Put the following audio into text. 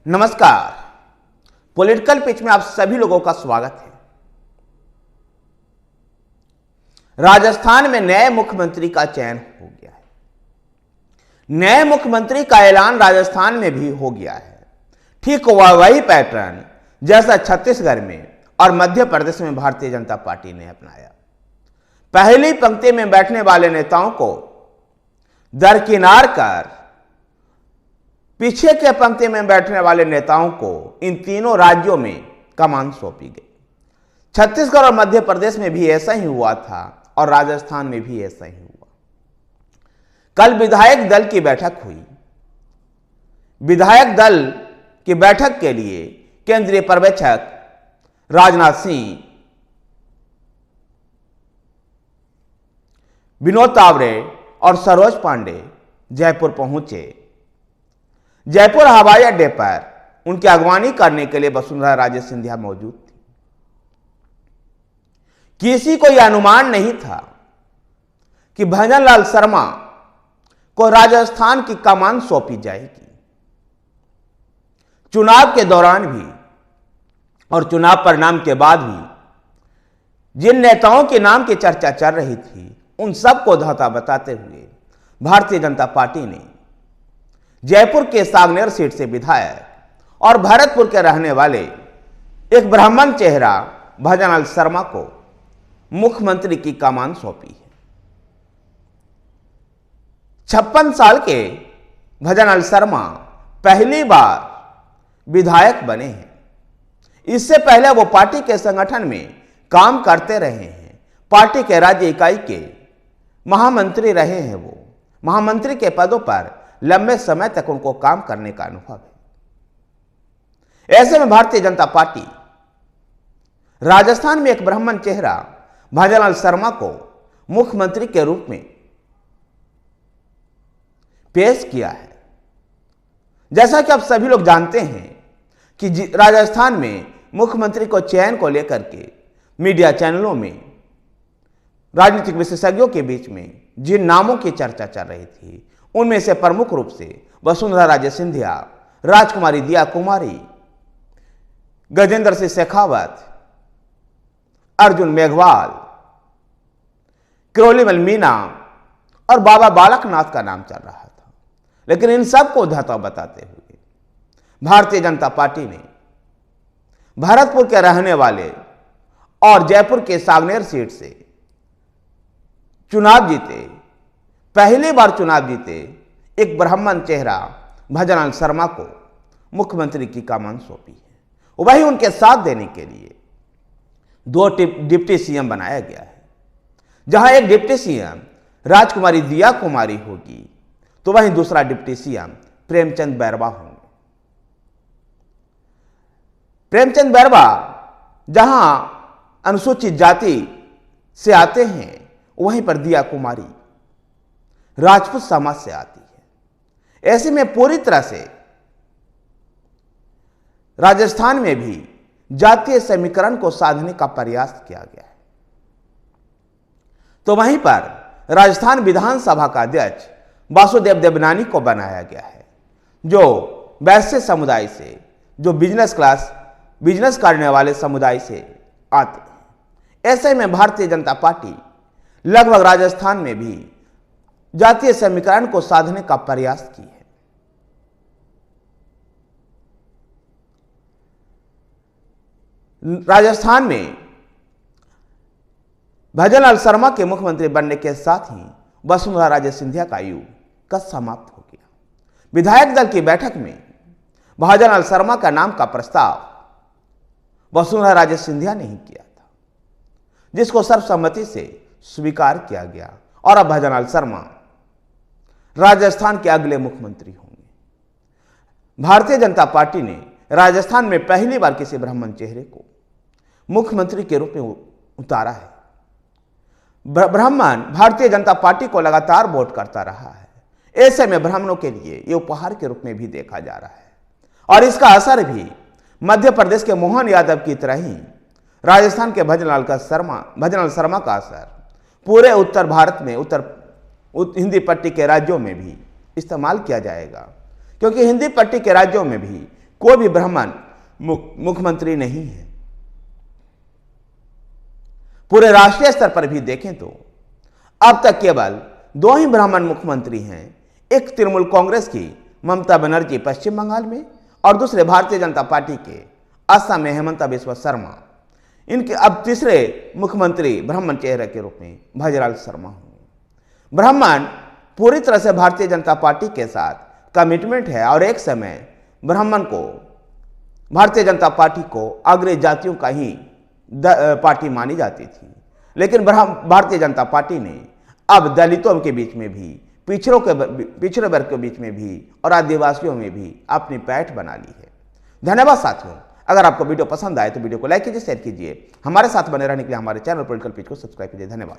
नमस्कार। Political pitch में आप सभी लोगों का स्वागत है। राजस्थान में नए मुख्यमंत्री का चयन हो गया है। नए मुख्यमंत्री का ऐलान राजस्थान में भी हो गया है। ठीक वही पैटर्न जैसा छत्तीसगढ़ में और मध्य प्रदेश में भारतीय जनता पार्टी ने अपनाया। पहली पंक्ति में बैठने वाले नेताओं को दरकिनार कर पीछे के पंक्ति में बैठने वाले नेताओं को इन तीनों राज्यों में कमान सौंपी गई। छत्तीसगढ़ और मध्य प्रदेश में भी ऐसा ही हुआ था और राजस्थान में भी ऐसा ही हुआ। कल विधायक दल की बैठक हुई। विधायक दल की बैठक के लिए केंद्रीय पर्यवेक्षक राजनाथ सिंह, विनोद तावड़े और सरोज पांडे जयपुर पहुंचे। जयपुर हवाई अड्डे पर उनकी अगवानी करने के लिए वसुंधरा राजे सिंधिया मौजूद थी। किसी को यह अनुमान नहीं था कि भजनलाल शर्मा को राजस्थान की कमान सौंपी जाएगी। चुनाव के दौरान भी और चुनाव परिणाम के बाद भी जिन नेताओं के नाम की चर्चा चल रही थी, उन सबको धोखा बताते हुए भारतीय जनता पार्टी ने जयपुर के सागनेर सीट से विधायक और भरतपुर के रहने वाले एक ब्राह्मण चेहरा भजनलाल शर्मा को मुख्यमंत्री की कमान सौंपी है। 56 साल के भजनलाल शर्मा पहली बार विधायक बने हैं। इससे पहले वो पार्टी के संगठन में काम करते रहे हैं। पार्टी के राज्य इकाई के महामंत्री रहे हैं। वो महामंत्री के पदों पर लंबे समय तक उनको काम करने का अनुभव है। ऐसे में भारतीय जनता पार्टी राजस्थान में एक ब्राह्मण चेहरा भजनलाल शर्मा को मुख्यमंत्री के रूप में पेश किया है। जैसा कि आप सभी लोग जानते हैं कि राजस्थान में मुख्यमंत्री को चयन को लेकर के मीडिया चैनलों में राजनीतिक विशेषज्ञों के बीच में जिन नामों की चर्चा चल रही थी, उनमें से प्रमुख रूप से वसुंधरा राजे सिंधिया, राजकुमारी दिया कुमारी, गजेंद्र सिंह शेखावत, अर्जुन मेघवाल, किरोड़ीमल मीणा और बाबा बालकनाथ का नाम चल रहा था। लेकिन इन सबको धोखा बताते हुए भारतीय जनता पार्टी ने भरतपुर के रहने वाले और जयपुर के सागनेर सीट से चुनाव जीते, पहली बार चुनाव जीते एक ब्राह्मण चेहरा भजनलाल शर्मा को मुख्यमंत्री की कमान सौंपी है। वही उनके साथ देने के लिए 2 डिप्टी सीएम बनाया गया है। जहां एक डिप्टी सीएम राजकुमारी दिया कुमारी होगी, तो वहीं दूसरा डिप्टी सीएम प्रेमचंद बैरवा होंगे। प्रेमचंद बैरवा जहां अनुसूचित जाति से आते हैं, वहीं पर दिया कुमारी राजपूत समाज से आती है। ऐसे में पूरी तरह से राजस्थान में भी जातीय समीकरण को साधने का प्रयास किया गया है। तो वहीं पर राजस्थान विधानसभा का अध्यक्ष वासुदेव देवनानी को बनाया गया है, जो वैश्य समुदाय से, जो बिजनेस करने वाले समुदाय से आते हैं। ऐसे में भारतीय जनता पार्टी लगभग राजस्थान में भी जातीय समीकरण को साधने का प्रयास की है। राजस्थान में भजनलाल शर्मा के मुख्यमंत्री बनने के साथ ही वसुंधरा राजे सिंधिया का युग समाप्त हो गया। विधायक दल की बैठक में भजनलाल शर्मा का नाम का प्रस्ताव वसुंधरा राजे सिंधिया ने ही किया था, जिसको सर्वसम्मति से स्वीकार किया गया और अब भजनलाल शर्मा राजस्थान के अगले मुख्यमंत्री होंगे। भारतीय जनता पार्टी ने राजस्थान में पहली बार किसी ब्राह्मण चेहरे को मुख्यमंत्री के रूप में उतारा है। ब्राह्मण भारतीय जनता पार्टी को लगातार वोट करता रहा है। ऐसे में ब्राह्मणों के लिए यह उपहार के रूप में भी देखा जा रहा है और इसका असर भी मध्य प्रदेश के मोहन यादव की तरह ही राजस्थान के भजनलाल शर्मा का असर पूरे उत्तर भारत में हिंदी पट्टी के राज्यों में भी इस्तेमाल किया जाएगा, क्योंकि हिंदी पट्टी के राज्यों में भी कोई भी ब्राह्मण मुख्यमंत्री नहीं है। पूरे राष्ट्रीय स्तर पर भी देखें तो अब तक केवल 2 ही ब्राह्मण मुख्यमंत्री हैं। एक तृणमूल कांग्रेस की ममता बनर्जी पश्चिम बंगाल में और दूसरे भारतीय जनता पार्टी के असम में हेमंता बिस्वा शर्मा। इनके अब तीसरे मुख्यमंत्री ब्राह्मण चेहरे के रूप में भजलाल शर्मा होंगे। ब्राह्मण पूरी तरह से भारतीय जनता पार्टी के साथ कमिटमेंट है और एक समय ब्राह्मण को भारतीय जनता पार्टी को अग्रणी जातियों का ही पार्टी मानी जाती थी, लेकिन भारतीय जनता पार्टी ने अब दलितों के बीच में भी, पिछड़े वर्ग के बीच में भी और आदिवासियों में भी अपनी पैठ बना ली है। धन्यवाद साथियों। अगर आपको वीडियो पसंद आए तो वीडियो को लाइक कीजिए, शेयर कीजिए। हमारे साथ बने रहने के लिए हमारे चैनल पॉलिटिकल पिच को सब्सक्राइब कीजिए। धन्यवाद।